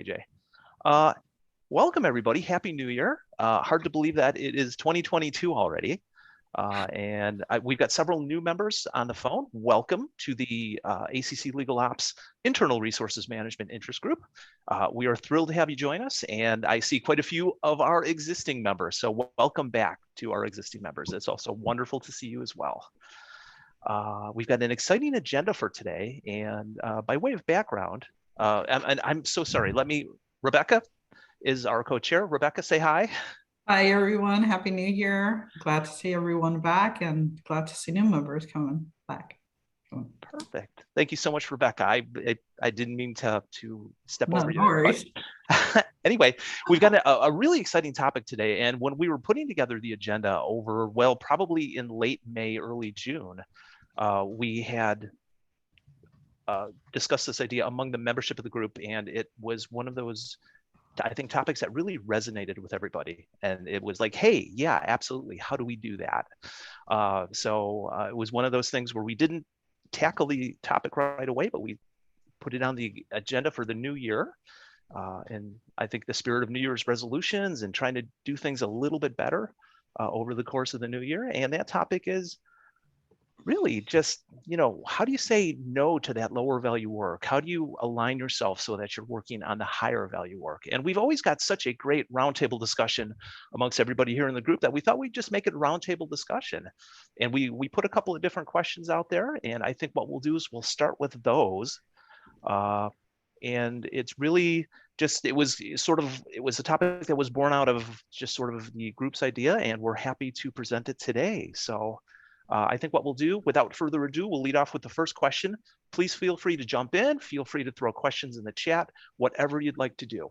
AJ. Uh, Welcome everybody. Happy New Year. Hard to believe that it is 2022 already. We've got several new members on the phone. Welcome to the ACC Legal Ops Internal Resources Management Interest Group. We are thrilled to have you join us, and I see quite a few of our existing members. So welcome back to our existing members. It's also wonderful to see you as well. We've got an exciting agenda for today, and by way of background, and I'm so sorry, Rebecca is our co-chair. Rebecca, say hi. Hi, everyone. Happy New Year. Glad to see everyone back and glad to see new members coming back. Perfect. Thank you so much, Rebecca. I didn't mean to step over you. No worries. Anyway, we've got a really exciting topic today. And when we were putting together the agenda over, well, probably in late May, early June, we had discussed this idea among the membership of the group, and it was one of those, I think, topics that really resonated with everybody. And it was like, hey, yeah, absolutely. How do we do that? It was one of those things where we didn't tackle the topic right away, but we put it on the agenda for the new year. And I think the spirit of New Year's resolutions and trying to do things a little bit better over the course of the new year. And that topic is really just, how do you say no to that lower value work? How do you align yourself so that you're working on the higher value work? And we've always got such a great roundtable discussion amongst everybody here in the group that we thought we'd just make it a roundtable discussion. And we put a couple of different questions out there. And I think what we'll do is we'll start with those. And it's really just, it was a topic that was born out of just sort of the group's idea, and we're happy to present it today. So I think what we'll do, without further ado, we'll lead off with the first question. Please feel free to jump in. Feel free to throw questions in the chat. Whatever you'd like to do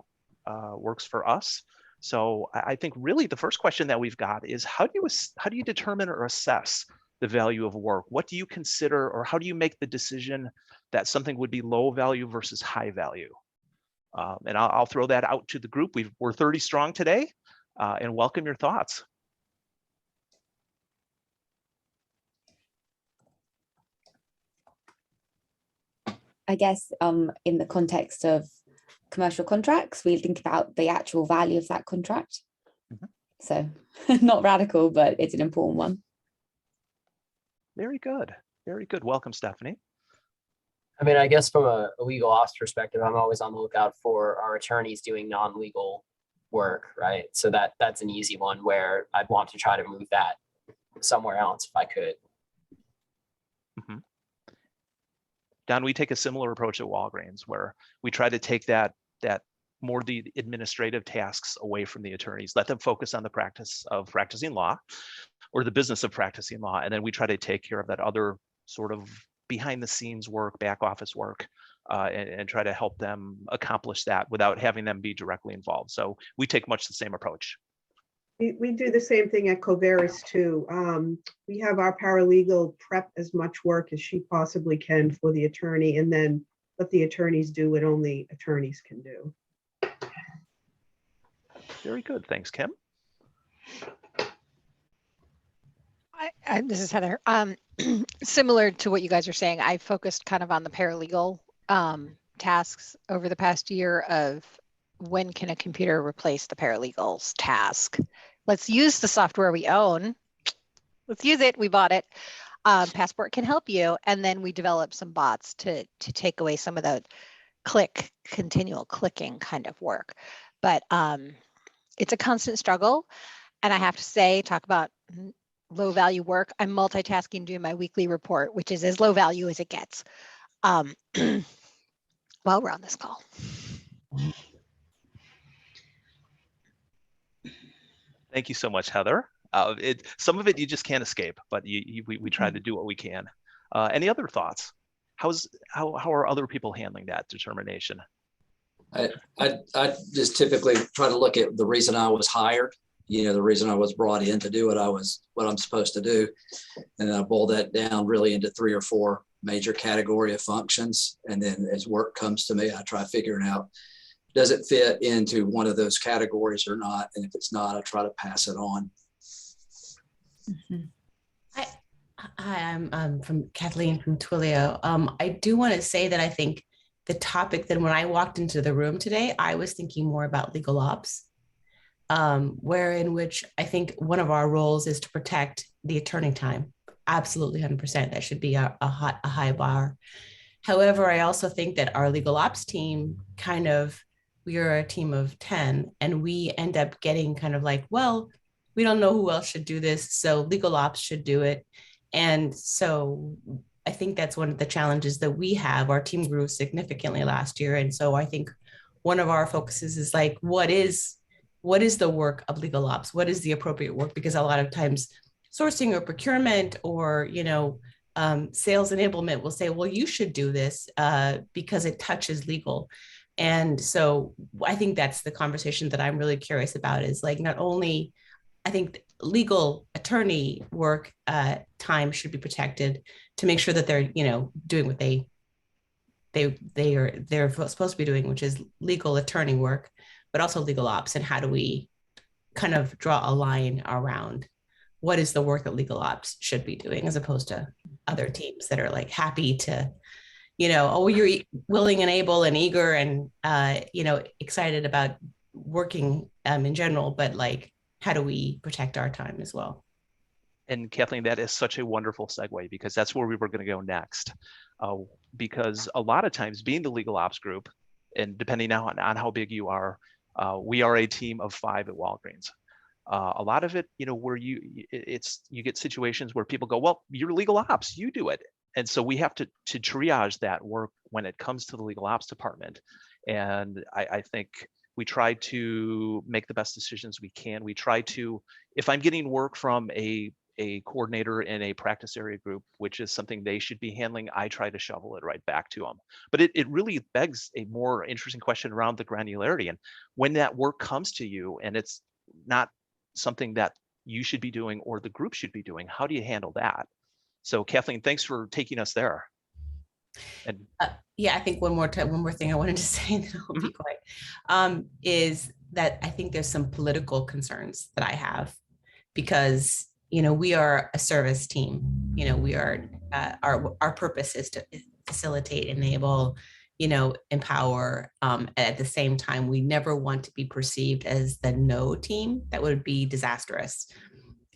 works for us. So I think really the first question that we've got is, how do you determine or assess the value of work? What do you consider, or how do you make the decision that something would be low value versus high value? And I'll throw that out to the group. We're 30 strong today, and welcome your thoughts. I guess in the context of commercial contracts, we think about the actual value of that contract. Mm-hmm. So not radical, but it's an important one. Very good. Very good. Welcome, Stephanie. I mean, I guess from a legal ops perspective, I'm always on the lookout for our attorneys doing non-legal work, right? So that's an easy one where I'd want to try to move that somewhere else if I could. Mm-hmm. Don, we take a similar approach at Walgreens, where we try to take that more the administrative tasks away from the attorneys, let them focus on the practice of practicing law or the business of practicing law. And then we try to take care of that other sort of behind the scenes work, back office work, and try to help them accomplish that without having them be directly involved. So we take much the same approach. We do the same thing at Coveris too. We have our paralegal prep as much work as she possibly can for the attorney, and then let the attorneys do what only attorneys can do. Very good. Thanks, Kim. This is Heather. Similar to what you guys are saying, I focused kind of on the paralegal tasks over the past year of when can a computer replace the paralegal's task? Let's use the software we own. Let's use it. We bought it. Passport can help you. And then we developed some bots to take away some of the continual clicking kind of work. But it's a constant struggle. And I have to say, talk about low value work. I'm multitasking doing my weekly report, which is as low value as it gets while we're on this call. Thank you so much, Heather. Some of it you just can't escape, but we try to do what we can. Any other thoughts? How are other people handling that determination? I just typically try to look at the reason I was hired, the reason I was brought in to do what I'm supposed to do. And I boil that down really into 3 or 4 major category of functions. And then as work comes to me, I try figuring out, does it fit into one of those categories or not? And if it's not, I try to pass it on. Mm-hmm. Hi, I'm from Kathleen from Twilio. I do want to say that I think the topic than when I walked into the room today. I was thinking more about legal ops, where in which I think one of our roles is to protect the attorney time. Absolutely 100%. That should be a high bar. However, I also think that our legal ops team we are a team of 10, and we end up getting kind of like, well, we don't know who else should do this, so legal ops should do it. And so I think that's one of the challenges that we have. Our team grew significantly last year. And so I think one of our focuses is like, what is the work of legal ops? What is the appropriate work? Because a lot of times sourcing or procurement or, sales enablement will say, well, you should do this because it touches legal. And so I think that's the conversation that I'm really curious about, is like, not only I think legal attorney work time should be protected to make sure that they're, doing what they're supposed to be doing, which is legal attorney work, but also legal ops. And how do we kind of draw a line around what is the work that legal ops should be doing, as opposed to other teams that are like happy to, oh, you're willing and able and eager and, excited about working in general, but like, how do we protect our time as well? And Kathleen, that is such a wonderful segue, because that's where we were going to go next. Because a lot of times, being the legal ops group, and depending on how big you are, we are a team of 5 at Walgreens. A lot of it, where you get situations where people go, well, you're legal ops, you do it. And so we have to triage that work when it comes to the legal ops department. And I think we try to make the best decisions we can. We try to, if I'm getting work from a coordinator in a practice area group, which is something they should be handling, I try to shovel it right back to them. But it really begs a more interesting question around the granularity. And when that work comes to you and it's not something that you should be doing or the group should be doing, how do you handle that? So Kathleen, thanks for taking us there. And I think one more thing I wanted to say, and then I'll be quiet, is that I think there's some political concerns that I have, because we are a service team. We are our purpose is to facilitate, enable, empower. At the same time, we never want to be perceived as the no team. That would be disastrous.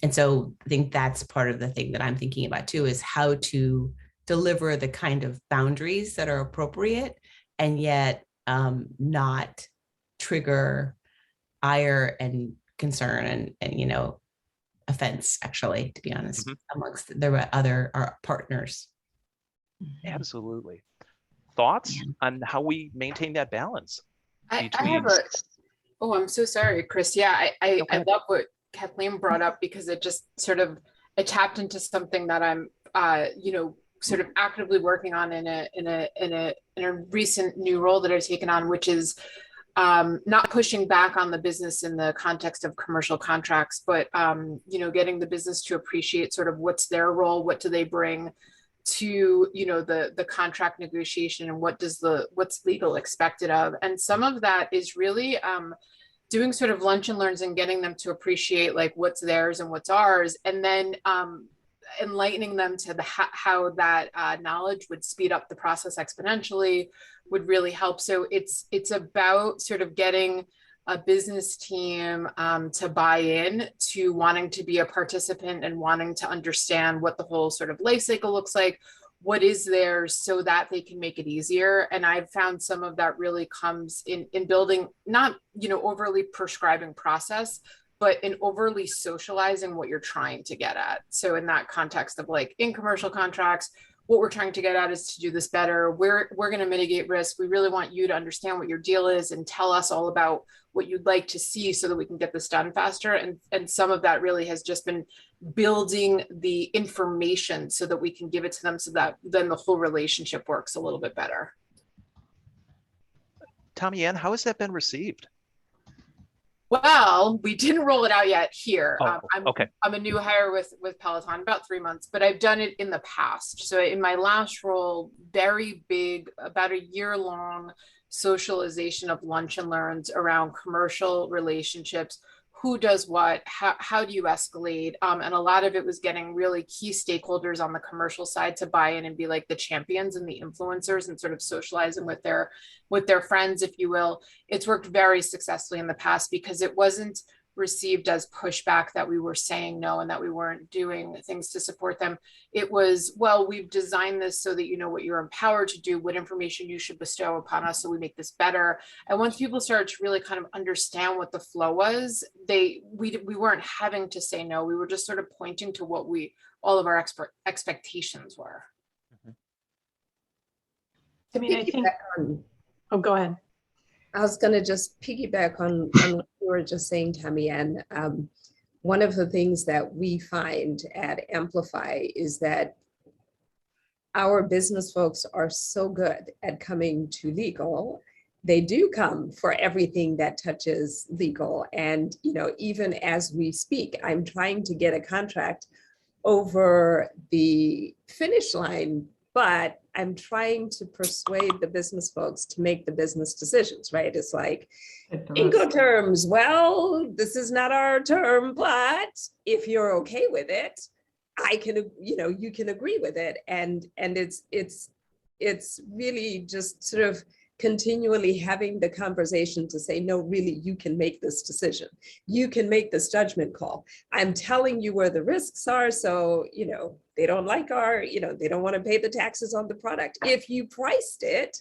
And so I think that's part of the thing that I'm thinking about too, is how to deliver the kind of boundaries that are appropriate and yet not trigger ire and concern and offense, actually, to be honest, amongst our partners. Absolutely. Thoughts on how we maintain that balance? I have I'm so sorry, Chris. Yeah, I love what Kathleen brought up, because it just sort of, it tapped into something that I'm, sort of actively working on in a recent new role that I've taken on, which is not pushing back on the business in the context of commercial contracts, but getting the business to appreciate sort of what's their role, what do they bring to the contract negotiation, and what's legal expected of. And some of that is really doing sort of lunch and learns and getting them to appreciate like what's theirs and what's ours, and then enlightening them to how that knowledge would speed up the process exponentially, would really help. So it's about sort of getting a business team to buy in to wanting to be a participant and wanting to understand what the whole sort of life cycle looks like, what is there, so that they can make it easier. And I've found some of that really comes in building, not overly prescribing process, but in overly socializing what you're trying to get at. So in that context of like in commercial contracts, what we're trying to get at is to do this better. We're going to mitigate risk. We really want you to understand what your deal is and tell us all about what you'd like to see so that we can get this done faster. And some of that really has just been building the information so that we can give it to them, so that then the whole relationship works a little bit better. Tommy Ann, how has that been received? Well, we didn't roll it out yet here. Okay. I'm a new hire with Peloton, about 3 months, but I've done it in the past. So in my last role, very big, about a year-long socialization of lunch and learns around commercial relationships. who does what, how do you escalate? And a lot of it was getting really key stakeholders on the commercial side to buy in and be like the champions and the influencers and sort of socializing with their friends, if you will. It's worked very successfully in the past because it wasn't received as pushback that we were saying no and that we weren't doing things to support them. It was, well, we've designed this so that you know what you're empowered to do, what information you should bestow upon us so we make this better. And once people started to really kind of understand what the flow was, we weren't having to say no. We were just sort of pointing to what all of our expectations were. I mean, I think, oh, go ahead. I was going to just piggyback on what you were just saying, Tammy. And one of the things that we find at Amplify is that our business folks are so good at coming to legal. They do come for everything that touches legal. And, you know, even as we speak, I'm trying to get a contract over the finish line, but I'm trying to persuade the business folks to make the business decisions, right? It's like Incoterms, well, this is not our term, but if you're okay with it, I can, you know, you can agree with it. And it's really just sort of continually having the conversation to say, no, really, you can make this decision. You can make this judgment call. I'm telling you where the risks are. So, you know, they don't like they don't want to pay the taxes on the product. If you priced it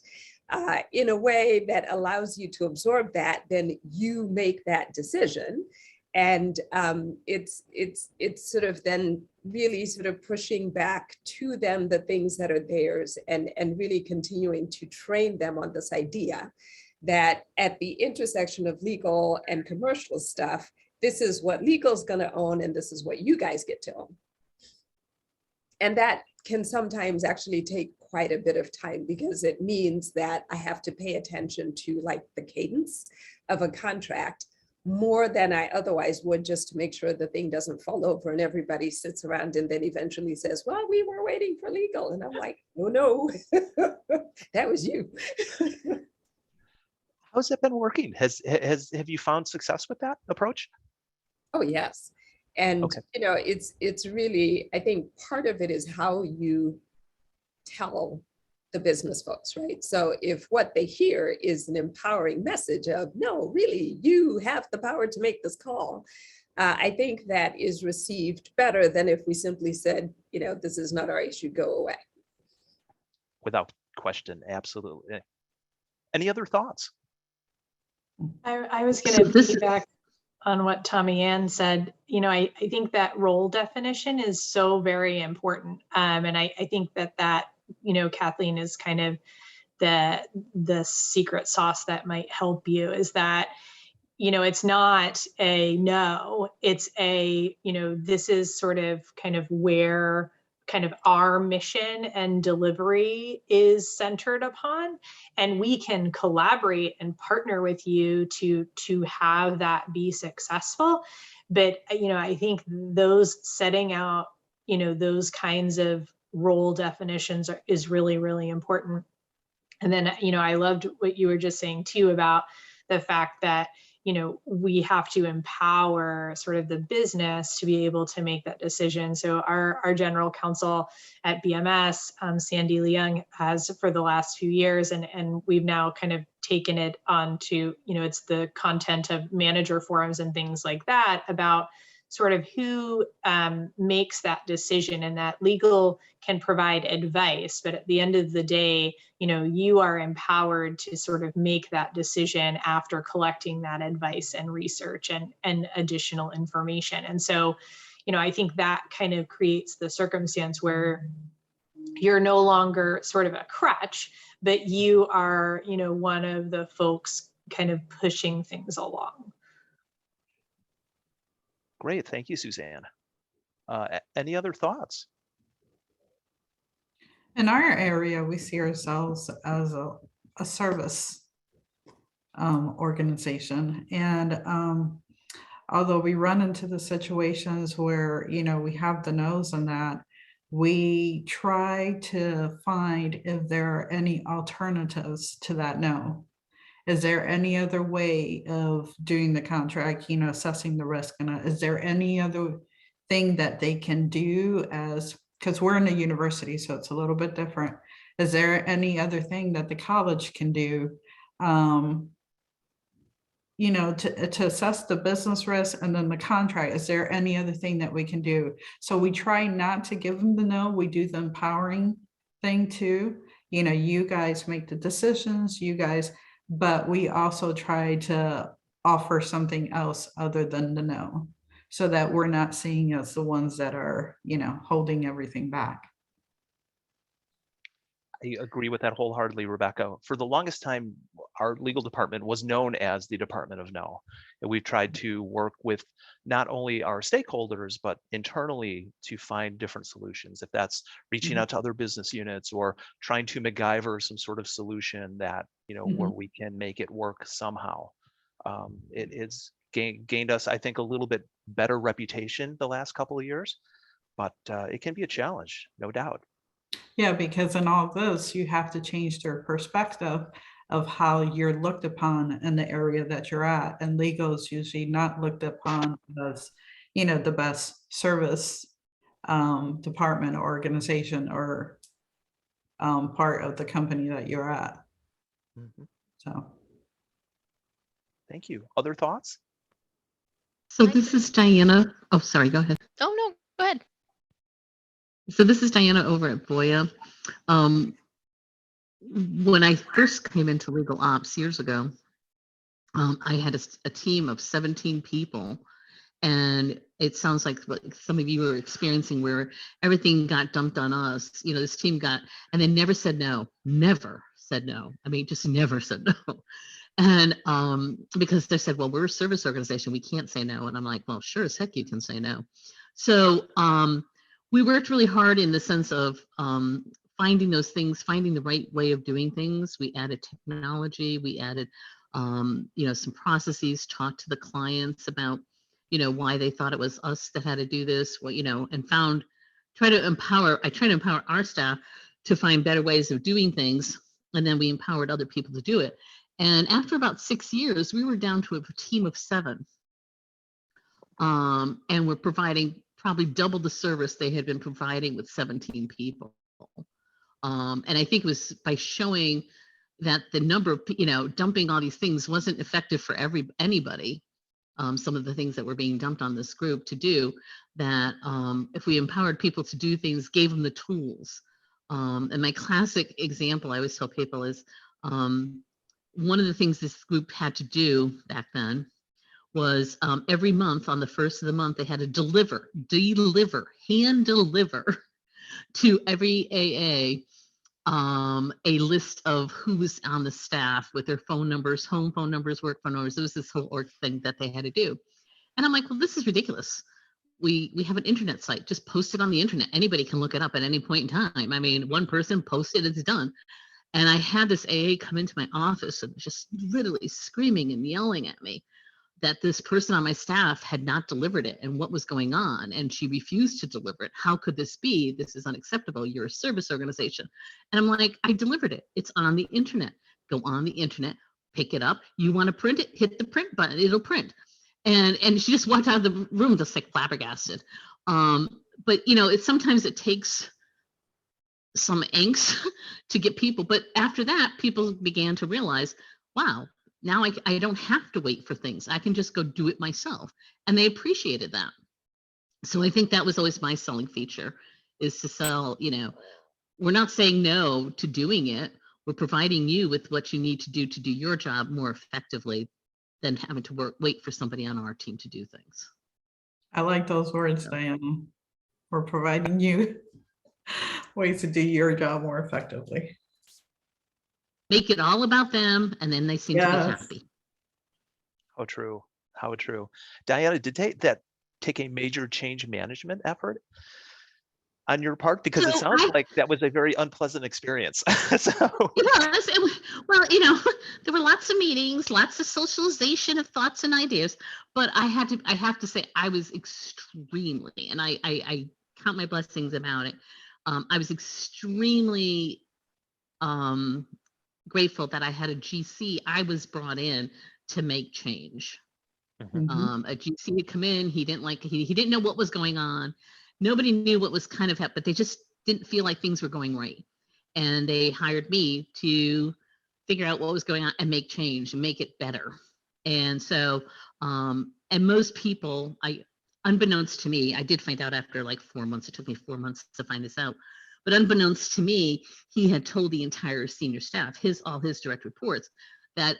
in a way that allows you to absorb that, then you make that decision. And it's sort of then really sort of pushing back to them the things that are theirs and really continuing to train them on this idea that at the intersection of legal and commercial stuff, this is what legal is going to own and this is what you guys get to own. And that can sometimes actually take quite a bit of time because it means that I have to pay attention to like the cadence of a contract more than I otherwise would, just to make sure the thing doesn't fall over and everybody sits around and then eventually says, well, we were waiting for legal. And I'm like, oh no, that was you. How's that been working? Have you found success with that approach? Oh, yes. And, okay. You know, it's really, I think part of it is how you tell the business folks, right? So if what they hear is an empowering message of, no, really, you have the power to make this call, I think that is received better than if we simply said, you know, this is not our issue, go away. Without question, absolutely. Any other thoughts? I was going to piggyback on what Tommy Ann said. You know, I think that role definition is so very important. And I think that you know, Kathleen, is kind of the secret sauce that might help you, is that, you know, it's not a no, it's a, you know, this is sort of kind of where kind of our mission and delivery is centered upon, and we can collaborate and partner with you to have that be successful. But, you know, I think those setting out, you know, those kinds of role definitions is really, really important. And then, you know, I loved what you were just saying too about the fact that, you know, we have to empower sort of the business to be able to make that decision. So our general counsel at BMS, Sandy Leung, has for the last few years, and we've now kind of taken it on to, you know, it's the content of manager forums and things like that about sort of who makes that decision, and that legal can provide advice, but at the end of the day, you know, you are empowered to sort of make that decision after collecting that advice and research and additional information. And so, you know, I think that kind of creates the circumstance where you're no longer sort of a crutch, but you are, you know, one of the folks kind of pushing things along. Great, thank you, Suzanne. Any other thoughts? In our area, we see ourselves as a service organization. And although we run into the situations where, you know, we have the no's on that, we try to find if there are any alternatives to that no. Is there any other way of doing the contract, you know, assessing the risk? And is there any other thing that they can do as, because we're in a university, so it's a little bit different. Is there any other thing that the college can do, you know, to assess the business risk and then the contract? Is there any other thing that we can do? So we try not to give them the no, we do the empowering thing too. You know, you guys make the decisions, you guys, but we also try to offer something else other than the no, so that we're not seeing as the ones that are, you know, holding everything back. I agree with that wholeheartedly, Rebecca. For the longest time, our legal department was known as the Department of No. And we've tried to work with not only our stakeholders, but internally to find different solutions. If that's reaching out to other business units or trying to MacGyver some sort of solution that, you know, where we can make it work somehow. It's gained us, I think, a little bit better reputation the last couple of years, but it can be a challenge, no doubt. Yeah, because in all this, you have to change their perspective of how you're looked upon in the area that you're at. And legal is usually not looked upon as, you know, the best service department or organization or part of the company that you're at. So. Thank you. Other thoughts? So this is Diana. Oh, sorry, go ahead. Oh, no, go ahead. So this is Diana over at Voya. When I first came into legal ops years ago, I had a team of 17 people, and it sounds like what some of you are experiencing, where everything got dumped on us. You know, this team got, and they never said no, never said no. I mean, just never said no. And because they said, well, we're a service organization, we can't say no. And I'm like, well, sure as heck you can say no. So we worked really hard in the sense of finding those things, finding the right way of doing things. We added technology, we added, you know, some processes, talked to the clients about, you know, why they thought it was us that had to do this, what, you know, and I try to empower our staff to find better ways of doing things. And then we empowered other people to do it. And after about 6 years, we were down to a team of 7. And we're providing probably double the service they had been providing with 17 people. And I think it was by showing that the number of, you know, dumping all these things wasn't effective for anybody. Some of the things that were being dumped on this group to do, that if we empowered people to do things, gave them the tools. And my classic example I always tell people is, one of the things this group had to do back then was every month on the first of the month, they had to hand deliver to every AA a list of who was on the staff with their phone numbers, home phone numbers, work phone numbers. It was this whole thing that they had to do. And I'm like, well, this is ridiculous. We have an internet site, just post it on the internet. Anybody can look it up at any point in time. I mean, one person posted, it's done. And I had this AA come into my office and just literally screaming and yelling at me that this person on my staff had not delivered it and what was going on. And she refused to deliver it. How could this be? This is unacceptable. You're a service organization. And I'm like, I delivered it. It's on the internet. Go on the internet, pick it up. You want to print it, hit the print button, it'll print. And she just walked out of the room just like flabbergasted. But you know, sometimes it takes some angst to get people, but after that, people began to realize, wow, now I don't have to wait for things. I can just go do it myself. And they appreciated that. So I think that was always my selling feature, is to sell, you know, we're not saying no to doing it. We're providing you with what you need to do your job more effectively than having to wait for somebody on our team to do things. I like those words, Diana. We're providing you ways to do your job more effectively. Make it all about them, and then they seem to be happy. How true. How true. Diana, did that take a major change management effort on your part? Because it sounds like that was a very unpleasant experience. Well, you know, there were lots of meetings, lots of socialization of thoughts and ideas, but I have to say I was extremely, and I count my blessings about it. I was extremely grateful that I had a GC. I was brought in to make change. A GC had come in, he didn't know what was going on. Nobody knew what was kind of happening, but they just didn't feel like things were going right. And they hired me to figure out what was going on and make change and make it better. And so, and most people, unbeknownst to me, I did find out after like 4 months, it took me 4 months to find this out. But unbeknownst to me, he had told the entire senior staff, all his direct reports, that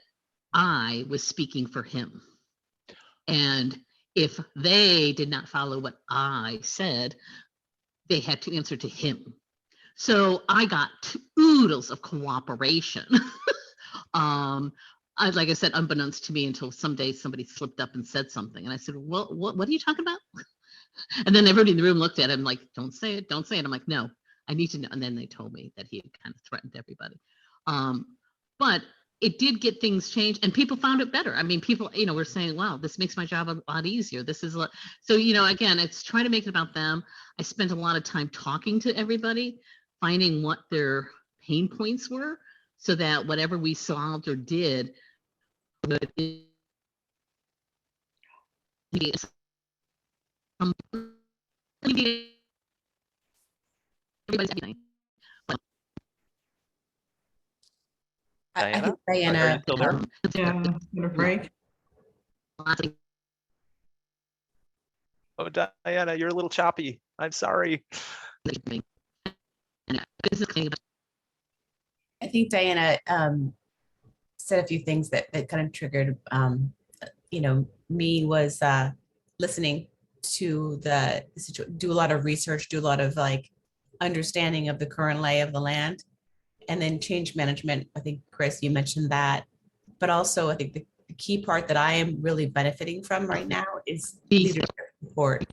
I was speaking for him. And if they did not follow what I said, they had to answer to him. So I got oodles of cooperation. Like I said, unbeknownst to me, until someday somebody slipped up and said something. And I said, well, what are you talking about? And then everybody in the room looked at him like, don't say it, don't say it. I'm like, no, I need to know. And then they told me that he had kind of threatened everybody. But it did get things changed, and people found it better. I mean, people, were saying, wow, this makes my job a lot easier. This is so, again, it's trying to make it about them. I spent a lot of time talking to everybody, finding what their pain points were, so that whatever we solved or did would be everybody's happy. I think Are you Diana, still there? Yeah, gonna break. Oh, Diana, you're a little choppy. I'm sorry. I think Diana said a few things that kind of triggered, me was listening to the situation, do a lot of research, do a lot of like understanding of the current lay of the land, and then change management. I think, Chris, you mentioned that, but also I think the key part that I am really benefiting from right now is leadership support,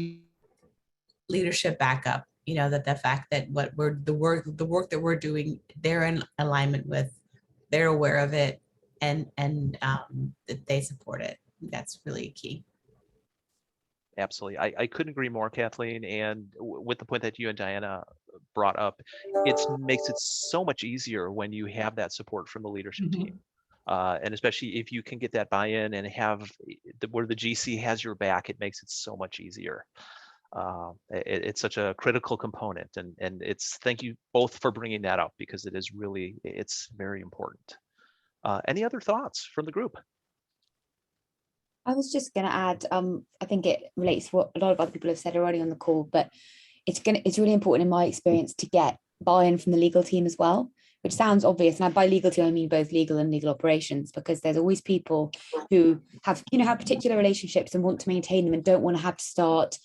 leadership backup. That the fact that the work that we're doing, they're in alignment with, they're aware of it, and that they support it. That's really key. Absolutely. I couldn't agree more, Kathleen. And with the point that you and Diana brought up, it makes it so much easier when you have that support from the leadership team. And especially if you can get that buy-in and have where the GC has your back, it makes it so much easier. It's such a critical component, and thank you both for bringing that up, because it's very important. Any other thoughts from the group? I was just going to add, I think it relates to what a lot of other people have said already on the call, but it's really important in my experience to get buy-in from the legal team as well, which sounds obvious. And by legal team, I mean both legal and legal operations, because there's always people who have particular relationships and want to maintain them and don't want to have to start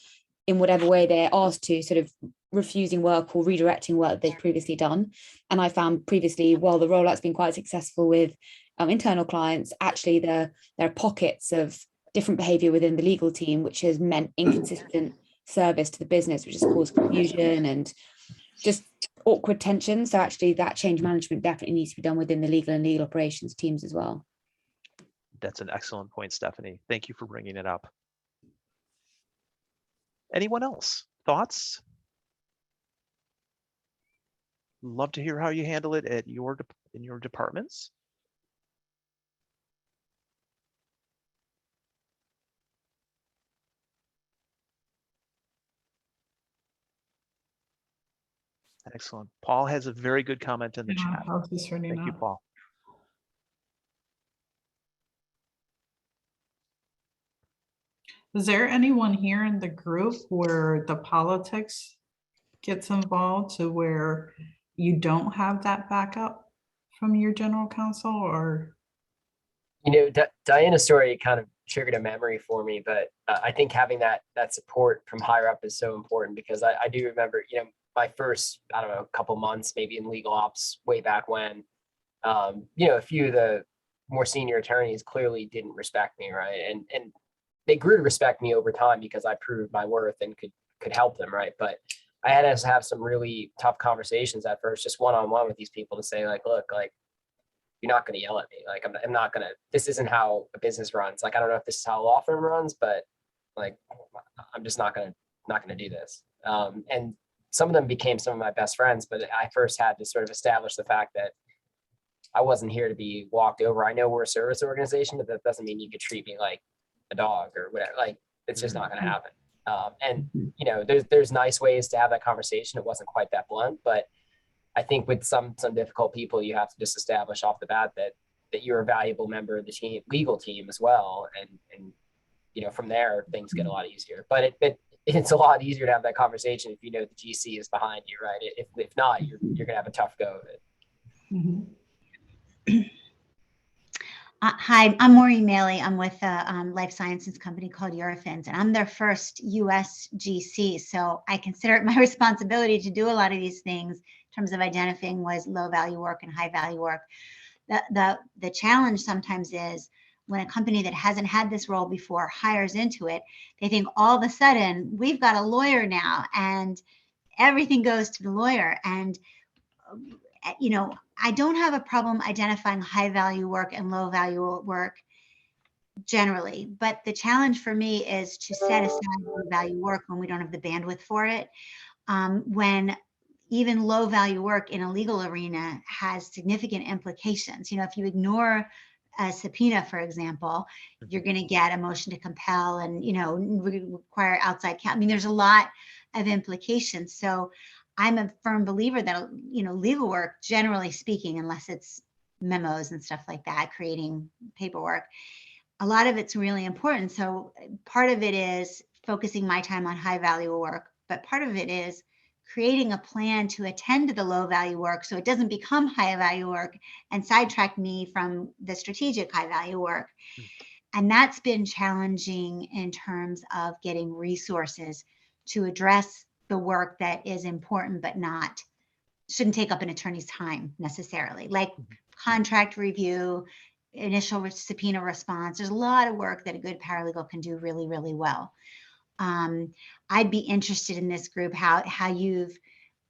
in whatever way they're asked to, sort of refusing work or redirecting work they've previously done. And I found previously, while the rollout's been quite successful with internal clients, actually there are pockets of different behavior within the legal team, which has meant inconsistent service to the business, which has caused confusion and just awkward tension. So actually that change management definitely needs to be done within the legal and legal operations teams as well. That's an excellent point, Stephanie. Thank you for bringing it up. Anyone else? Thoughts? Love to hear how you handle it in your departments. Excellent. Paul has a very good comment in the chat. Thank you, Paul. Is there anyone here in the group where the politics gets involved to where you don't have that backup from your general counsel? Or Diana's story kind of triggered a memory for me, but I think having that support from higher up is so important, because I do remember, my first, I don't know, couple months maybe in legal ops way back when, a few of the more senior attorneys clearly didn't respect me, right? And they grew to respect me over time because I proved my worth and could help them, right? But I had to have some really tough conversations at first, just one-on-one with these people, to say like, look, like, you're not going to yell at me. Like, I'm not going to, this isn't how a business runs. Like, I don't know if this is how a law firm runs, but like, I'm just not going to do this. And some of them became some of my best friends, but I first had to sort of establish the fact that I wasn't here to be walked over. I know we're a service organization, but that doesn't mean you could treat me like a dog or whatever. Like, it's just not going to happen. And you know, there's nice ways to have that conversation. It wasn't quite that blunt, but I think with some difficult people, you have to just establish off the bat that you're a valuable member of the team, legal team as well. And you know, from there, things get a lot easier. But it's a lot easier to have that conversation if you know the GC is behind you, right? If not, you're gonna have a tough go of it. Hi, I'm Maureen Maley. I'm with a life sciences company called Eurofins, and I'm their first US GC. So I consider it my responsibility to do a lot of these things in terms of identifying was low value work and high value work. The challenge sometimes is when a company that hasn't had this role before hires into it, they think all of a sudden we've got a lawyer now and everything goes to the lawyer. And you know, I don't have a problem identifying high value work and low value work generally, but the challenge for me is to set aside low value work when we don't have the bandwidth for it. When even low value work in a legal arena has significant implications. You know, if you ignore a subpoena, for example, you're going to get a motion to compel and, you know, require outside counsel. I mean, there's a lot of implications. So I'm a firm believer that, you know, legal work, generally speaking, unless it's memos and stuff like that, creating paperwork, a lot of it's really important. So part of it is focusing my time on high value work, but part of it is creating a plan to attend to the low value work so it doesn't become high value work and sidetrack me from the strategic high value work. And that's been challenging in terms of getting resources to address the work that is important, but shouldn't take up an attorney's time necessarily, like contract review, initial subpoena response. There's a lot of work that a good paralegal can do really, really well. I'd be interested in this group, how you've,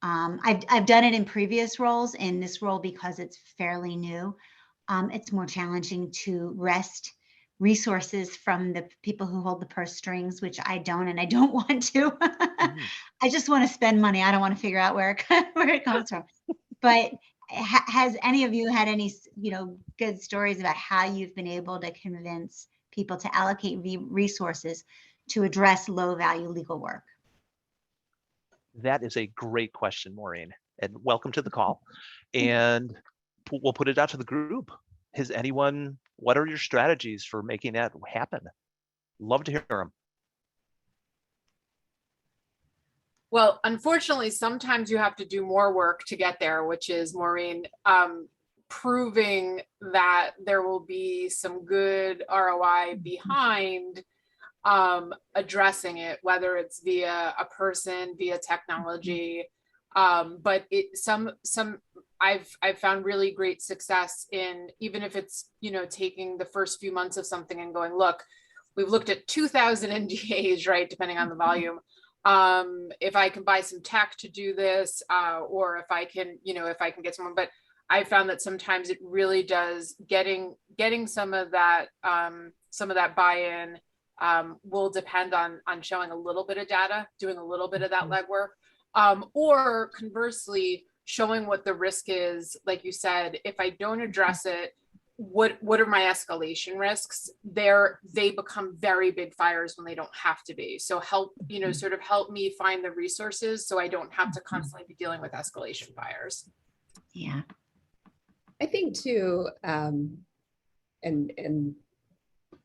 I've done it in previous roles. In this role, because it's fairly new, it's more challenging to wrest resources from the people who hold the purse strings, which I don't, and I don't want to. I just want to spend money. I don't want to figure out where it comes from. But has any of you had any, you know, good stories about how you've been able to convince people to allocate resources to address low value legal work? That is a great question, Maureen, and welcome to the call. And we'll put it out to the group. What are your strategies for making that happen? Love to hear them. Well, unfortunately, sometimes you have to do more work to get there, which is, Maureen, proving that there will be some good ROI behind addressing it, whether it's via a person, via technology. But I've found really great success in, even if it's, you know, taking the first few months of something and going, look, we've looked at 2,000 NDAs, right, depending on the volume. If I can buy some tech to do this, or if I can, you know, if I can get someone, but I found that sometimes it really does getting some of that buy-in will depend on showing a little bit of data, doing a little bit of that legwork, or conversely, showing what the risk is. Like you said, if I don't address it, what are my escalation risks? They become very big fires when they don't have to be. So help me find the resources so I don't have to constantly be dealing with escalation fires. Yeah. I think too, and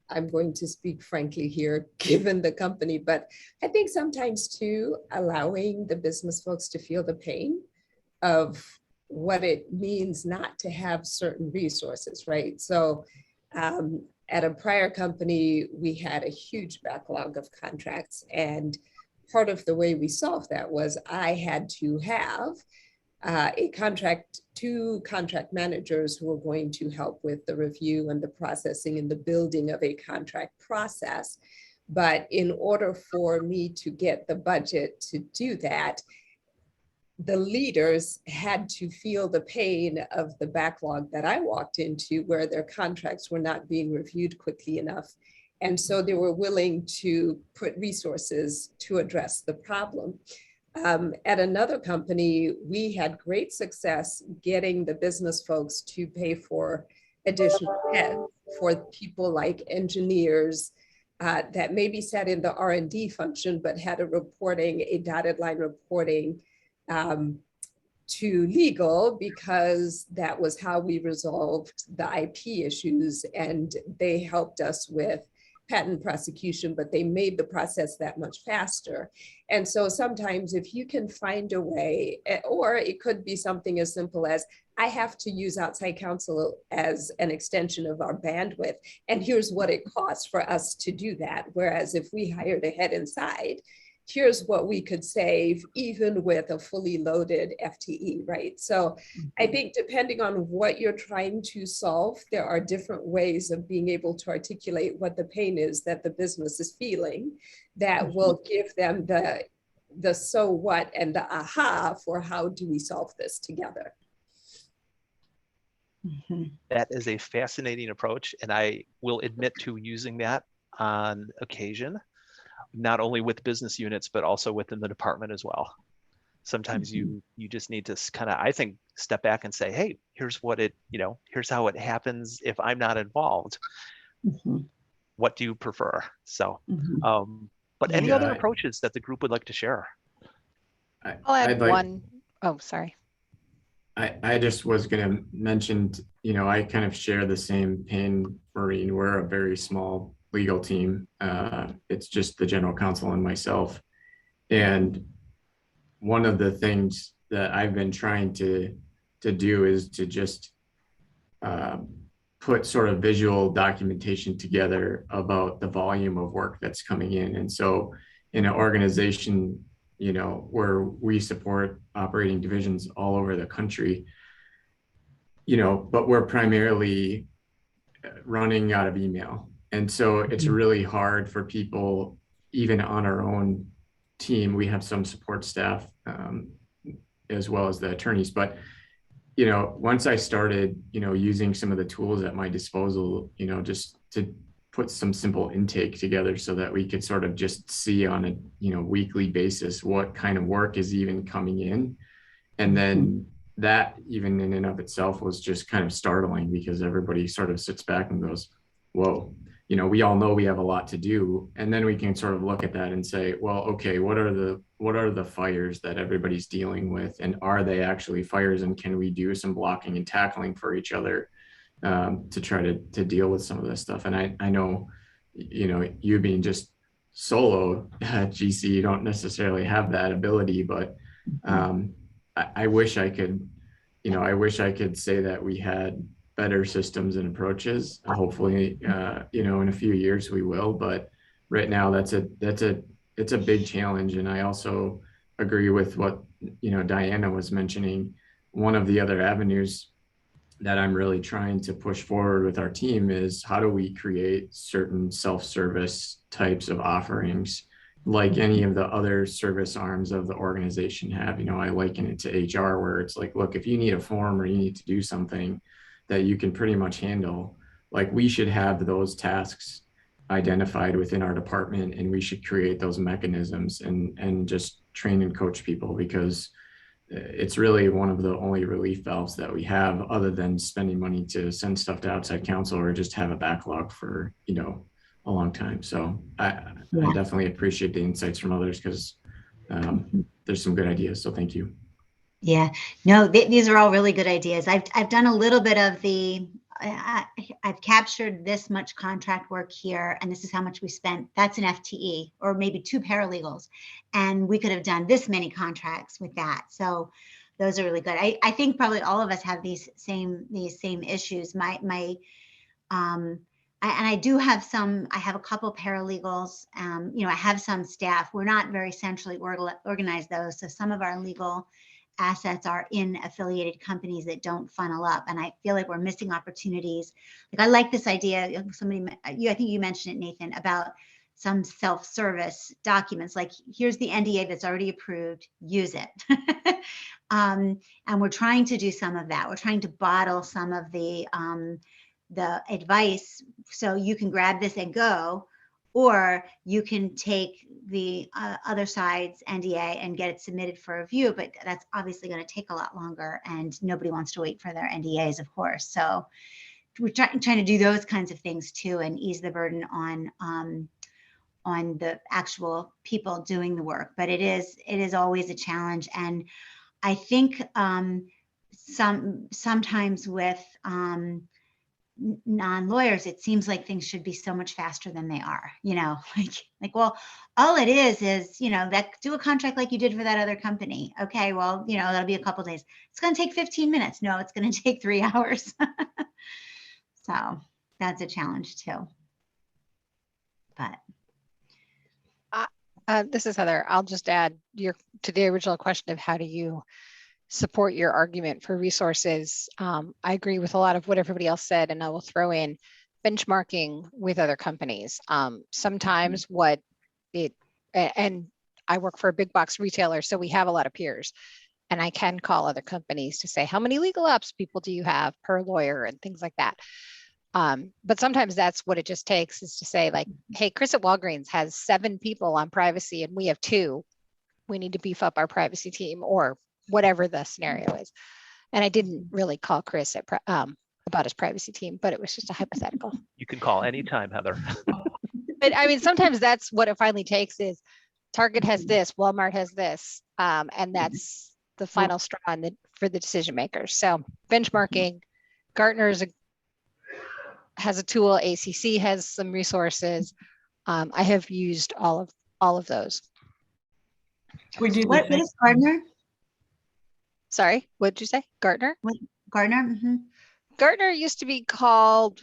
I'm going to speak frankly here, given the company, but I think sometimes too, allowing the business folks to feel the pain of what it means not to have certain resources, right? So at a prior company, we had a huge backlog of contracts, and part of the way we solved that was I had to have two contract managers who were going to help with the review and the processing and the building of a contract process. But in order for me to get the budget to do that, the leaders had to feel the pain of the backlog that I walked into, where their contracts were not being reviewed quickly enough. And so they were willing to put resources to address the problem. At another company, we had great success getting the business folks to pay for additional heads for people like engineers that maybe sat in the R&D function, but had a dotted line reporting to legal, because that was how we resolved the IP issues, and they helped us with patent prosecution, but they made the process that much faster. And so sometimes if you can find a way, or it could be something as simple as, I have to use outside counsel as an extension of our bandwidth, and here's what it costs for us to do that. Whereas if we hired a head inside, here's what we could save even with a fully loaded FTE, right? So I think depending on what you're trying to solve, there are different ways of being able to articulate what the pain is that the business is feeling that will give them the so what and the aha for how do we solve this together. That is a fascinating approach, and I will admit to using that on occasion, not only with business units, but also within the department as well. Sometimes you just need to kind of, I think, step back and say, hey, here's what it, here's how it happens if I'm not involved. What do you prefer? So, but any other approaches that the group would like to share? I'll add one. Oh, sorry. I just was going to mention, I kind of share the same pain, Maureen. We're a very small legal team. It's just the general counsel and myself. And one of the things that I've been trying to do is to just put sort of visual documentation together about the volume of work that's coming in. And so in an organization, where we support operating divisions all over the country, but we're primarily running out of email. And so it's really hard for people, even on our own team. We have some support staff as well as the attorneys. But, once I started, using some of the tools at my disposal, just to put some simple intake together so that we could sort of just see on a, weekly basis what kind of work is even coming in. And then that even in and of itself was just kind of startling, because everybody sort of sits back and goes, whoa, we all know we have a lot to do. And then we can sort of look at that and say, well, okay, what are the fires that everybody's dealing with? And are they actually fires? And can we do some blocking and tackling for each other to try to deal with some of this stuff? And I know, you being just solo at GC, you don't necessarily have that ability, but I wish I could, I wish I could say that we had better systems and approaches. Hopefully, in a few years we will, but right now it's a big challenge. And I also agree with what, Diana was mentioning. One of the other avenues that I'm really trying to push forward with our team is, how do we create certain self-service types of offerings like any of the other service arms of the organization have? I liken it to HR, where it's like, look, if you need a form or you need to do something that you can pretty much handle, like, we should have those tasks identified within our department, and we should create those mechanisms and just train and coach people, because it's really one of the only relief valves that we have, other than spending money to send stuff to outside counsel or just have a backlog for, a long time. So I definitely appreciate the insights from others, because there's some good ideas. So thank you. Yeah, no, these are all really good ideas. I've done a little bit of I've captured this much contract work here, and this is how much we spent. That's an FTE, or maybe 2 paralegals, and we could have done this many contracts with that. So those are really good. I think probably all of us have these same issues. I do have I have a couple paralegals. I have some staff. We're not very centrally organized though, so some of our legal assets are in affiliated companies that don't funnel up. And I feel like we're missing opportunities. Like, I like this idea. I think you mentioned it, Nathan, about some self-service documents, like, here's the NDA that's already approved, use it. And we're trying to do some of that. We're trying to bottle some of the advice, so you can grab this and go, or you can take the other side's NDA and get it submitted for review, but that's obviously going to take a lot longer, and nobody wants to wait for their NDAs, of course. So we're trying to do those kinds of things too, and ease the burden on the actual people doing the work. But it is always a challenge, and I think sometimes with non-lawyers, it seems like things should be so much faster than they are, like, well, all it is, that do a contract like you did for that other company. Okay, well, that'll be a couple days. It's going to take 15 minutes. No, it's going to take 3 hours. So that's a challenge too. But this is Heather. I'll just add to the original question of how do you support your argument for resources. I agree with a lot of what everybody else said, and I will throw in benchmarking with other companies. Sometimes and I work for a big box retailer, so we have a lot of peers, and I can call other companies to say, how many legal ops people do you have per lawyer and things like that. But sometimes that's what it just takes, is to say, like, hey, Chris at Walgreens has 7 people on privacy and we have 2. We need to beef up our privacy team, or whatever the scenario is. And I didn't really call Chris about his privacy team, but it was just a hypothetical. You can call anytime, Heather. But I mean, sometimes that's what it finally takes, is Target has this, Walmart has this, and that's the final straw for the decision makers. So benchmarking, Gartner has a tool, ACC has some resources. I have used all of those. What is Gartner? Sorry, what did you say? Gartner? Gartner? Mm-hmm. Gartner used to be called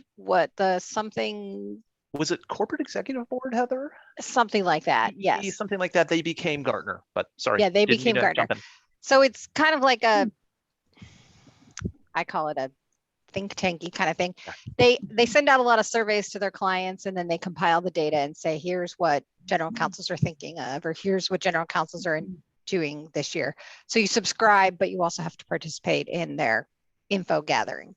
something. Was it Corporate Executive Board, Heather? Something like that, yes. Something like that. They became Gartner, but sorry. Yeah, they became Gartner. So it's kind of like I call it a think tanky kind of thing. They send out a lot of surveys to their clients, and then they compile the data and say, here's what general counsels are thinking of, or here's what general counsels are doing this year. So you subscribe, but you also have to participate in their info gathering.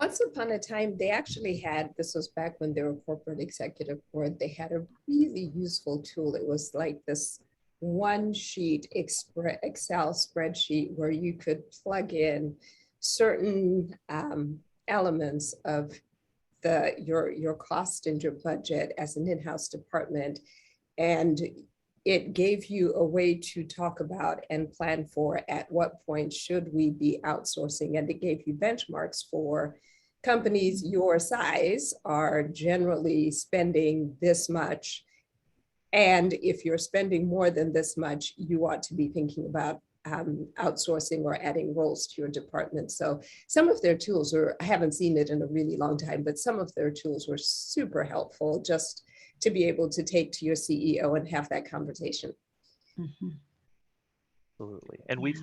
Once upon a time, they actually had, this was back when they were corporate executive board, they had a really useful tool. It was like this one sheet Excel spreadsheet where you could plug in certain elements of your cost and your budget as an in-house department. And it gave you a way to talk about and plan for at what point should we be outsourcing. And it gave you benchmarks for companies your size are generally spending this much. And if you're spending more than this much, you ought to be thinking about outsourcing or adding roles to your department. So some of their tools I haven't seen it in a really long time, but some of their tools were super helpful just to be able to take to your CEO and have that conversation. Mm-hmm. Absolutely. And we've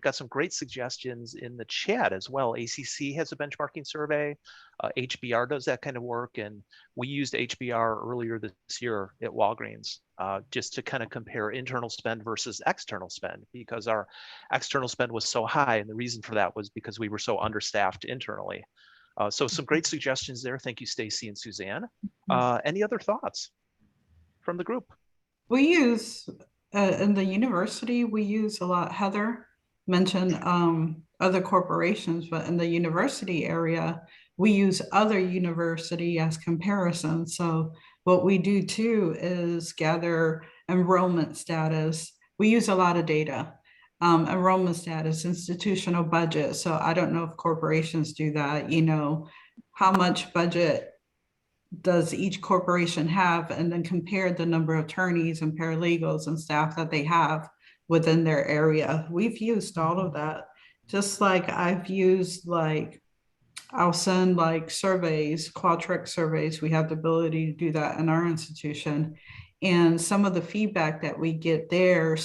got some great suggestions in the chat as well. ACC has a benchmarking survey. HBR does that kind of work. And we used HBR earlier this year at Walgreens just to kind of compare internal spend versus external spend, because our external spend was so high. And the reason for that was because we were so understaffed internally. So some great suggestions there. Thank you, Stacy and Suzanne. Any other thoughts from the group? We use in the university, we use a lot. Heather mentioned other corporations, but in the university area, we use other university as comparison. So what we do too is gather enrollment status. We use a lot of data, enrollment status, institutional budget. So I don't know if corporations do that, how much budget does each corporation have, and then compare the number of attorneys and paralegals and staff that they have within their area. We've used all of that. Just like I've used, I'll send surveys, Qualtrics surveys. We have the ability to do that in our institution. And some of the feedback that we get there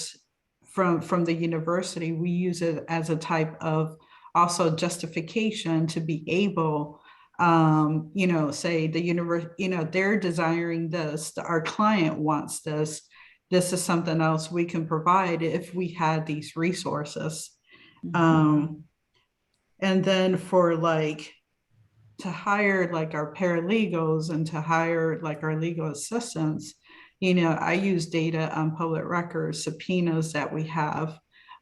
from the university, we use it as a type of also justification to be able say the university, they're desiring this, our client wants this is something else we can provide if we had these resources. And then for to hire like our paralegals and to hire like our legal assistants, you know, I use data on public records, subpoenas that we have,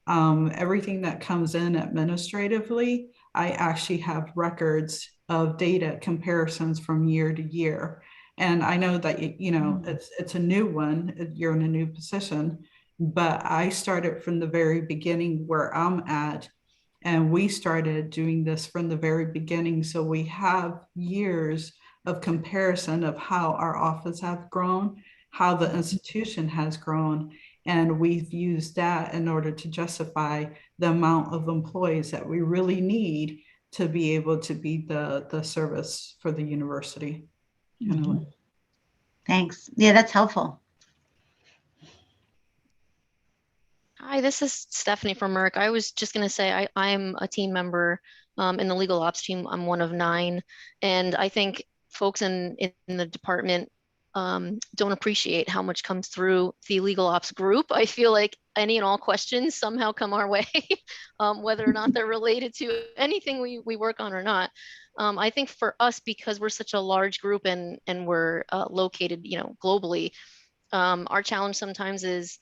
everything that comes in administratively. I actually have records of data comparisons from year to year. And I know that, you know, it's a new one, you're in a new position, but I started from the very beginning where I'm at. And we started doing this from the very beginning. So we have years of comparison of how our office have grown, how the institution has grown. And we've used that in order to justify the amount of employees that we really need to be able to be the service for the university. Mhm. Thanks. Yeah, that's helpful. Hi, this is Stephanie from Merck. I was just going to say I'm a team member in the legal ops team. I'm one of 9. And I think folks in the department don't appreciate how much comes through the legal ops group. I feel like any and all questions somehow come our way, whether or not they're related to anything we work on or not. I think for us, because we're such a large group and we're located, you know, globally, our challenge sometimes is,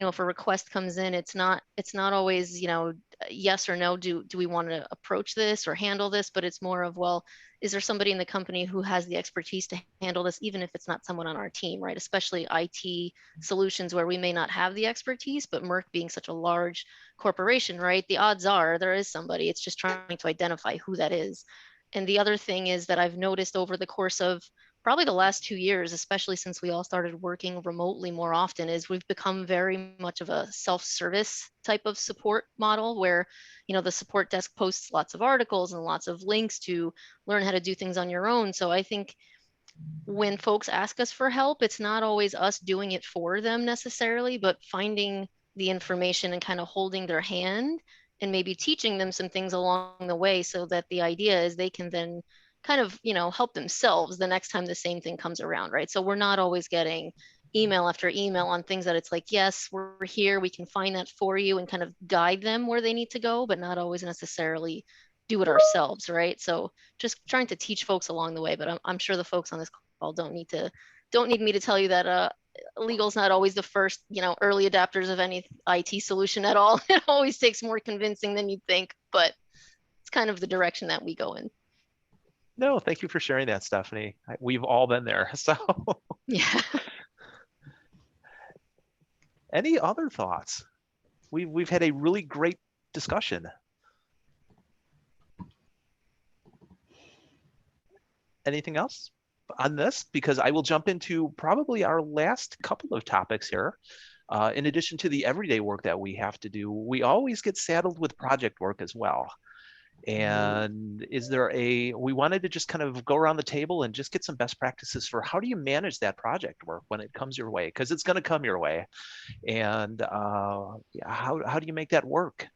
you know, if a request comes in, it's not always, you know, yes or no, do we want to approach this or handle this, but it's more of, well, is there somebody in the company who has the expertise to handle this, even if it's not someone on our team, right? Especially IT solutions where we may not have the expertise, but Merck being such a large corporation, right? The odds are there is somebody. It's just trying to identify who that is. And the other thing is that I've noticed over the course of probably the last 2 years, especially since we all started working remotely more often, is we've become very much of a self-service type of support model where, you know, the support desk posts lots of articles and lots of links to learn how to do things on your own. So I think when folks ask us for help, it's not always us doing it for them necessarily, but finding the information and kind of holding their hand and maybe teaching them some things along the way, so that the idea is they can then kind of, you know, help themselves the next time the same thing comes around, right? So we're not always getting email after email on things that it's like, yes, we're here, we can find that for you, and kind of guide them where they need to go, but not always necessarily do it ourselves, right? So just trying to teach folks along the way, but I'm sure the folks on this call don't need me to tell you that legal's not always the first, you know, early adapters of any IT solution at all. It always takes more convincing than you'd think, but it's kind of the direction that we go in. No, thank you for sharing that, Stephanie. We've all been there. So yeah. Any other thoughts? We've had a really great discussion. Anything else on this? Because I will jump into probably our last couple of topics here. In addition to the everyday work that we have to do, we always get saddled with project work as well. And we wanted to just kind of go around the table and just get some best practices for how do you manage that project work when it comes your way, because it's going to come your way. And how do you make that work?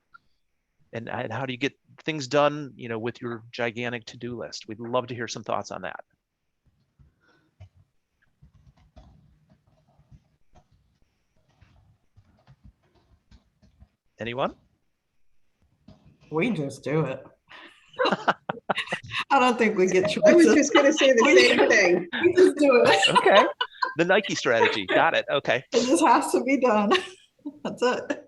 And how do you get things done, you know, with your gigantic to-do list? We'd love to hear some thoughts on that. Anyone? We just do it. I don't think we get choices. I was just going to say the same thing. We just do it. Okay. The Nike strategy. Got it. Okay. It just has to be done. That's it.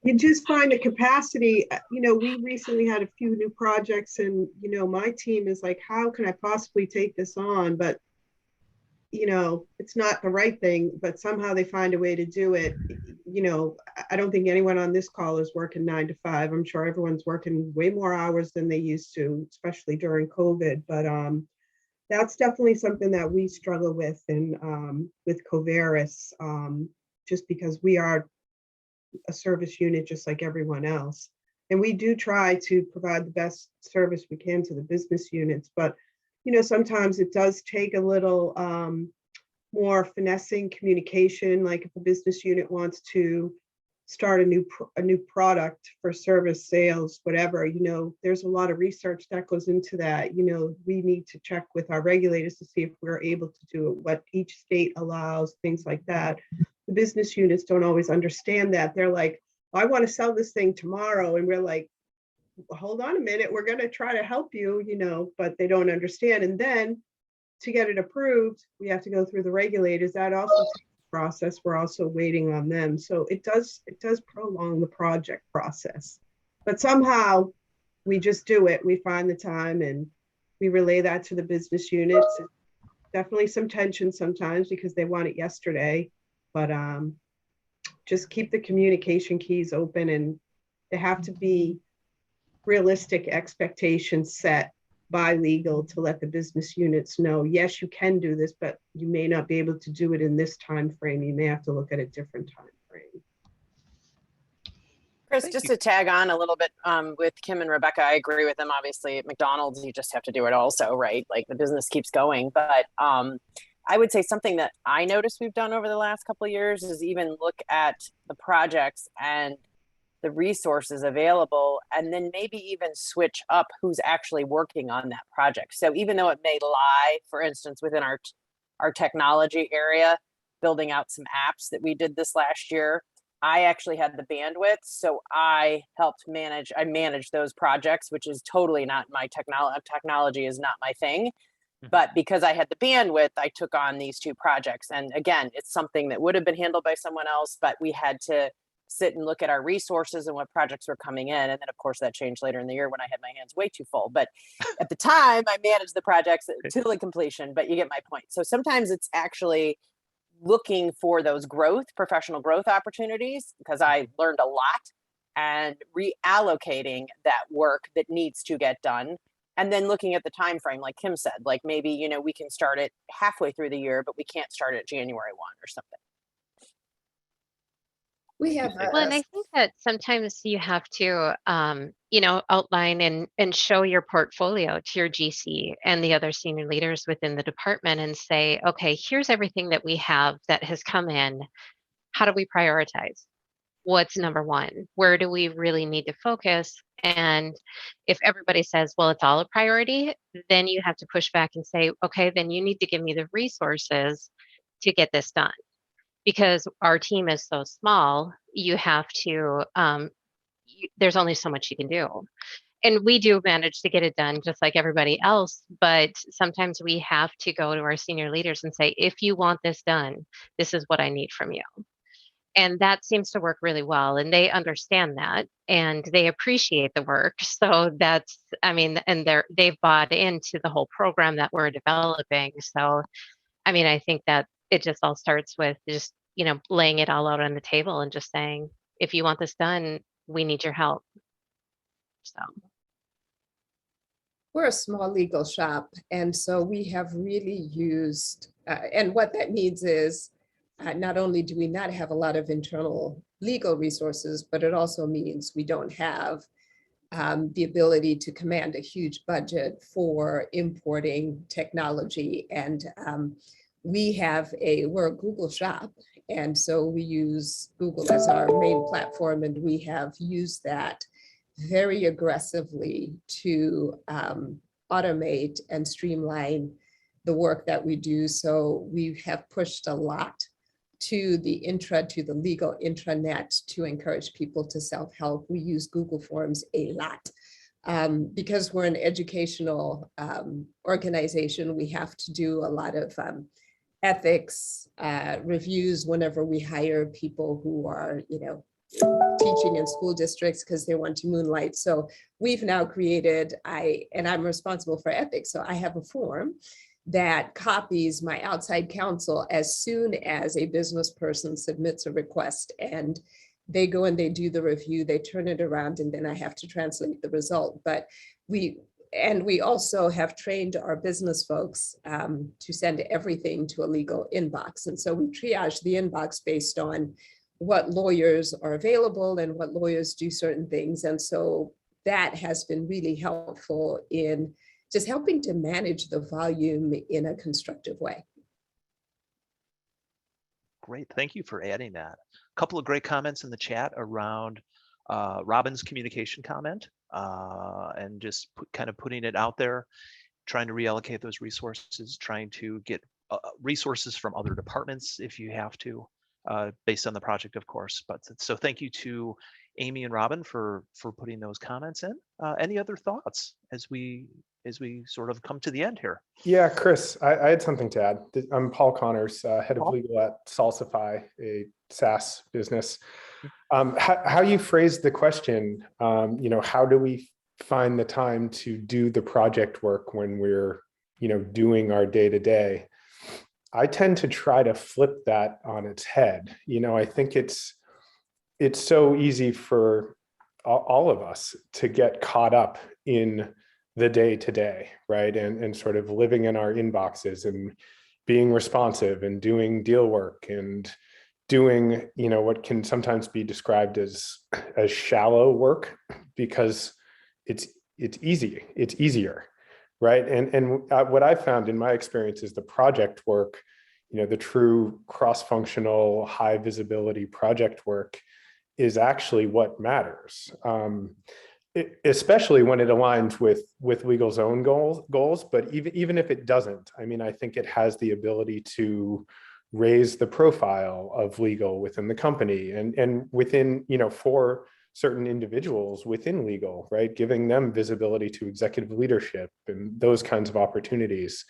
You just find the capacity. You know, we recently had a few new projects, and, you know, my team is like, how can I possibly take this on? But, you know, it's not the right thing, but somehow they find a way to do it. You know, I don't think anyone on this call is working 9 to 5. I'm sure everyone's working way more hours than they used to, especially during COVID. But that's definitely something that we struggle with with Coveris, just because we are a service unit just like everyone else. And we do try to provide the best service we can to the business units, but, you know, sometimes it does take a little more finessing communication. Like if a business unit wants to start a new product for service sales, whatever, you know, there's a lot of research that goes into that. You know, we need to check with our regulators to see if we're able to do it, what each state allows, things like that. The business units don't always understand that. They're like, I want to sell this thing tomorrow. And we're like, hold on a minute, we're going to try to help you, but they don't understand. And then to get it approved, we have to go through the regulators. That also takes a process. We're also waiting on them. So it does prolong the project process. But somehow we just do it. We find the time and we relay that to the business units. Definitely some tension sometimes because they want it yesterday, but just keep the communication keys open, and they have to be realistic expectations set by legal to let the business units know, yes, you can do this, but you may not be able to do it in this time frame. You may have to look at a different time frame. Chris, just to tag on a little bit with Kim and Rebecca, I agree with them. Obviously, at McDonald's, you just have to do it also, right? Like the business keeps going. But I would say something that I noticed we've done over the last couple of years is even look at the projects and the resources available, and then maybe even switch up who's actually working on that project. So even though it may lie, for instance, within our technology area, building out some apps that we did this last year, I actually had the bandwidth, so I managed those projects, which is totally not my technology is not my thing. But because I had the bandwidth, I took on these two projects. And again, it's something that would have been handled by someone else, but we had to sit and look at our resources and what projects were coming in. And then of course that changed later in the year when I had my hands way too full. But at the time I managed the projects to the completion, but you get my point. So sometimes it's actually looking for those professional growth opportunities, because I learned a lot, and reallocating that work that needs to get done. And then looking at the time frame, like Kim said, like maybe, we can start it halfway through the year, but we can't start it January 1 or something. We have well, and I think that sometimes you have to, outline and show your portfolio to your GC and the other senior leaders within the department and say, okay, here's everything that we have that has come in. How do we prioritize? What's number one? Where do we really need to focus? And if everybody says, well, it's all a priority, then you have to push back and say, okay, then you need to give me the resources to get this done. Because our team is so small, you have to, there's only so much you can do. And we do manage to get it done just like everybody else, but sometimes we have to go to our senior leaders and say, if you want this done, this is what I need from you. And that seems to work really well. And they understand that and they appreciate the work. So that's, and they've bought into the whole program that we're developing. So, I think that it just all starts with just, laying it all out on the table and just saying, if you want this done, we need your help. So. We're a small legal shop, and so we have really used, and what that means is not only do we not have a lot of internal legal resources, but it also means we don't have the ability to command a huge budget for importing technology. And we're a Google shop. And so we use Google as our main platform, and we have used that very aggressively to automate and streamline the work that we do. So we have pushed a lot to the legal intranet to encourage people to self-help. We use Google Forms a lot. Because we're an educational organization, we have to do a lot of ethics reviews whenever we hire people who are, teaching in school districts because they want to moonlight. So we've now created, I'm responsible for ethics. So I have a form that copies my outside counsel as soon as a business person submits a request, and they go and they do the review, they turn it around, and then I have to translate the result. But we also have trained our business folks to send everything to a legal inbox. And so we triage the inbox based on what lawyers are available and what lawyers do certain things. And so that has been really helpful in just helping to manage the volume in a constructive way. Great, thank you for adding that. A couple of great comments in the chat around Robin's communication comment and just kind of putting it out there, trying to reallocate those resources, trying to get resources from other departments if you have to, based on the project, of course. But so thank you to Amy and Robin for putting those comments in. Any other thoughts as we sort of come to the end here? Yeah, Chris, I had something to add. I'm Paul Connors, head of legal at Salsify, a SaaS business. How you phrased the question, how do we find the time to do the project work when we're, doing our day-to-day? I tend to try to flip that on its head. I think it's so easy for all of us to get caught up in the day-to-day, right? And sort of living in our inboxes and being responsive and doing deal work and doing, what can sometimes be described as shallow work because it's easier, right? And what I found in my experience is the project work, the true cross-functional, high visibility project work is actually what matters. Especially when it aligns with legal's own goals, but even if it doesn't, I think it has the ability to raise the profile of legal within the company and within, for certain individuals within legal, right? Giving them visibility to executive leadership and those kinds of opportunities.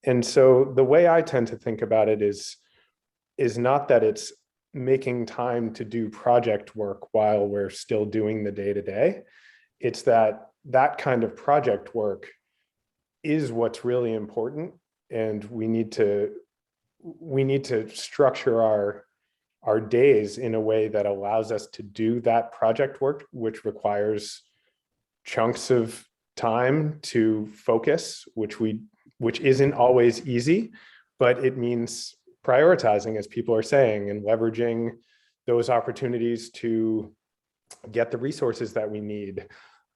And so the way I tend to think about it is not that it's making time to do project work while we're still doing the day-to-day. It's that kind of project work is what's really important, and we need to structure our days in a way that allows us to do that project work, which requires chunks of time to focus, which isn't always easy, but it means prioritizing, as people are saying, and leveraging those opportunities to get the resources that we need.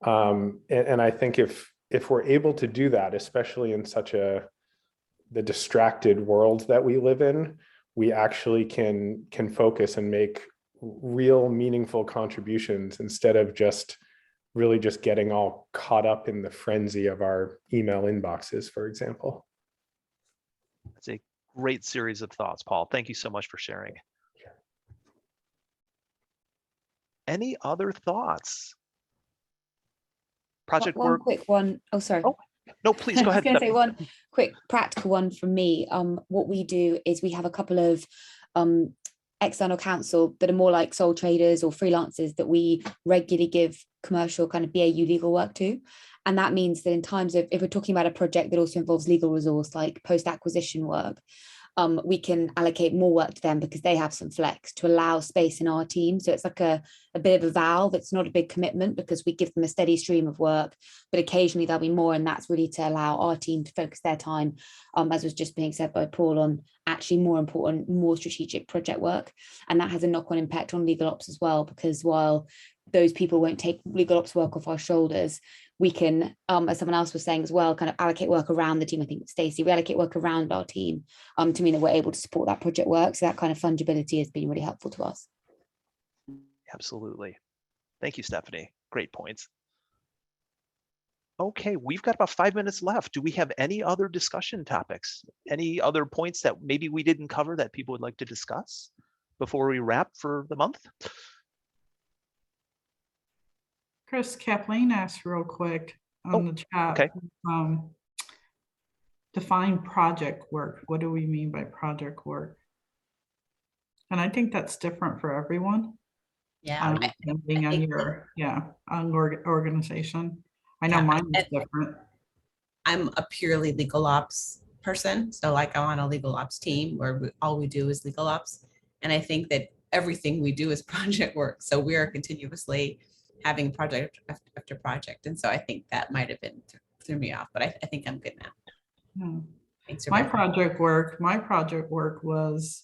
And I think if we're able to do that, especially in the distracted world that we live in, we actually can focus and make real meaningful contributions instead of just getting all caught up in the frenzy of our email inboxes, for example. That's a great series of thoughts, Paul. Thank you so much for sharing. Sure. Any other thoughts? Project one work. Quick one. Oh, sorry. Oh, no, please go ahead. I was going to say one quick practical one from me. What we do is we have a couple of external counsel that are more like sole traders or freelancers that we regularly give commercial kind of BAU legal work to. And that means that in times of, if we're talking about a project that also involves legal resource, like post-acquisition work, we can allocate more work to them because they have some flex to allow space in our team. So it's like a bit of a valve. It's not a big commitment because we give them a steady stream of work, but occasionally there'll be more. And that's really to allow our team to focus their time, as was just being said by Paul, on actually more important, more strategic project work. And that has a knock-on impact on legal ops as well, because while those people won't take legal ops work off our shoulders, we can, as someone else was saying as well, kind of allocate work around the team. I think Stacey, we allocate work around our team to mean that we're able to support that project work. So that kind of fungibility has been really helpful to us. Absolutely. Thank you, Stephanie. Great points. Okay, we've got about 5 minutes left. Do we have any other discussion topics? Any other points that maybe we didn't cover that people would like to discuss before we wrap for the month? Chris, Kathleen asked real quick on the chat. Okay. Define project work. What do we mean by project work? And I think that's different for everyone. Yeah. Depending on your organization. I know mine is different. I'm a purely legal ops person. So like I'm on a legal ops team where all we do is legal ops. And I think that everything we do is project work. So we are continuously having project after project. And so I think that might have been threw me off, but I think I'm good now. Thanks, My Rebecca. project work was,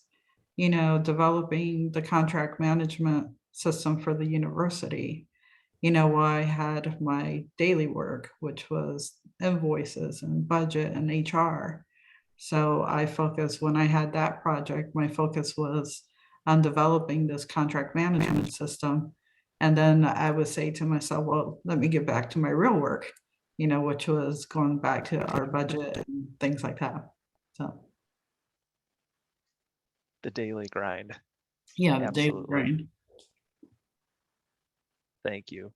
developing the contract management system for the university. I had my daily work, which was invoices and budget and HR. So when I had that project, my focus was on developing this contract management system. And then I would say to myself, well, let me get back to my real work, which was going back to our budget and things like that. So The daily grind. yeah, the Absolutely. daily grind. Thank you.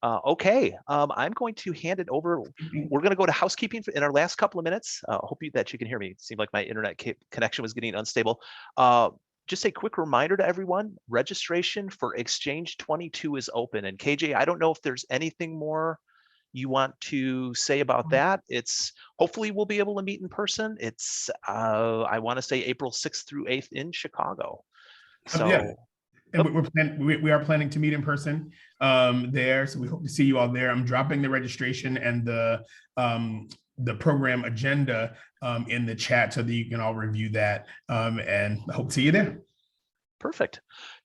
Okay, I'm going to hand it over. We're going to go to housekeeping in our last couple of minutes. Hope that you can hear me. It seemed like my internet connection was getting unstable. Just a quick reminder to everyone, registration for Exchange 22 is open. And KJ, I don't know if there's anything more you want to say about that. It's hopefully we'll be able to meet in person. It's I want to say April 6th through 8th in Chicago. So. Yeah. And we are planning to meet in person there. So we hope to see you all there. I'm dropping the registration and the program agenda in the chat so that you can all review that, and hope to see you there. Perfect.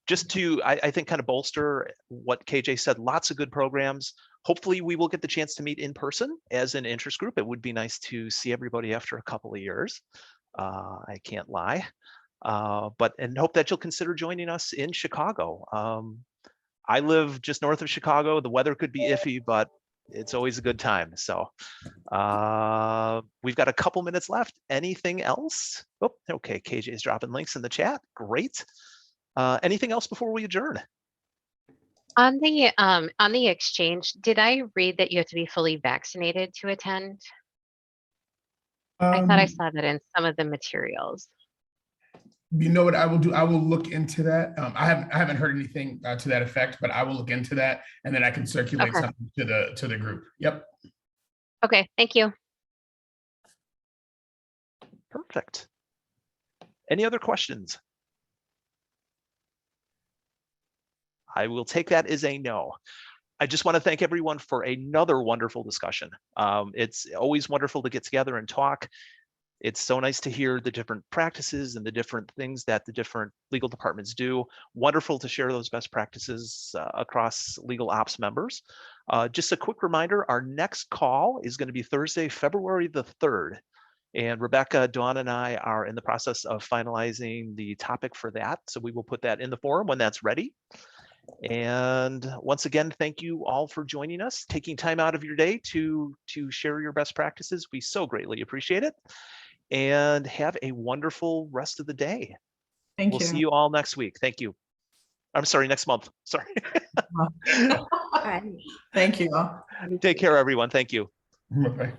Just to, I think, kind of bolster what KJ said, lots of good programs. Hopefully we will get the chance to meet in person as an interest group. It would be nice to see everybody after a couple of years. I can't lie. And hope that you'll consider joining us in Chicago. I live just north of Chicago. The weather could be iffy, but it's always a good time. So we've got a couple minutes left. Anything else? Oh, okay. KJ is dropping links in the chat. Great. Anything else before we adjourn? On the exchange, did I read that you have to be fully vaccinated to attend? I thought I saw that in some of the materials. You know what I will do? I will look into that. I haven't heard anything to that effect, but I will look into that, and then I can circulate something to the group. Yep. Okay, thank you. Perfect. Any other questions? I will take that as a no. I just want to thank everyone for another wonderful discussion. It's always wonderful to get together and talk. It's so nice to hear the different practices and the different things that the different legal departments do. Wonderful to share those best practices across legal ops members. Just a quick reminder, our next call is going to be Thursday, February the 3rd. And Rebecca, Dawn, and I are in the process of finalizing the topic for that. So we will put that in the forum when that's ready. And once again, thank you all for joining us, taking time out of your day to share your best practices. We so greatly appreciate it. And have a wonderful rest of the day. We'll see you all next week. Thank you. I'm sorry, next month. Sorry. Thank you. Take care, everyone. Thank you. Bye-bye.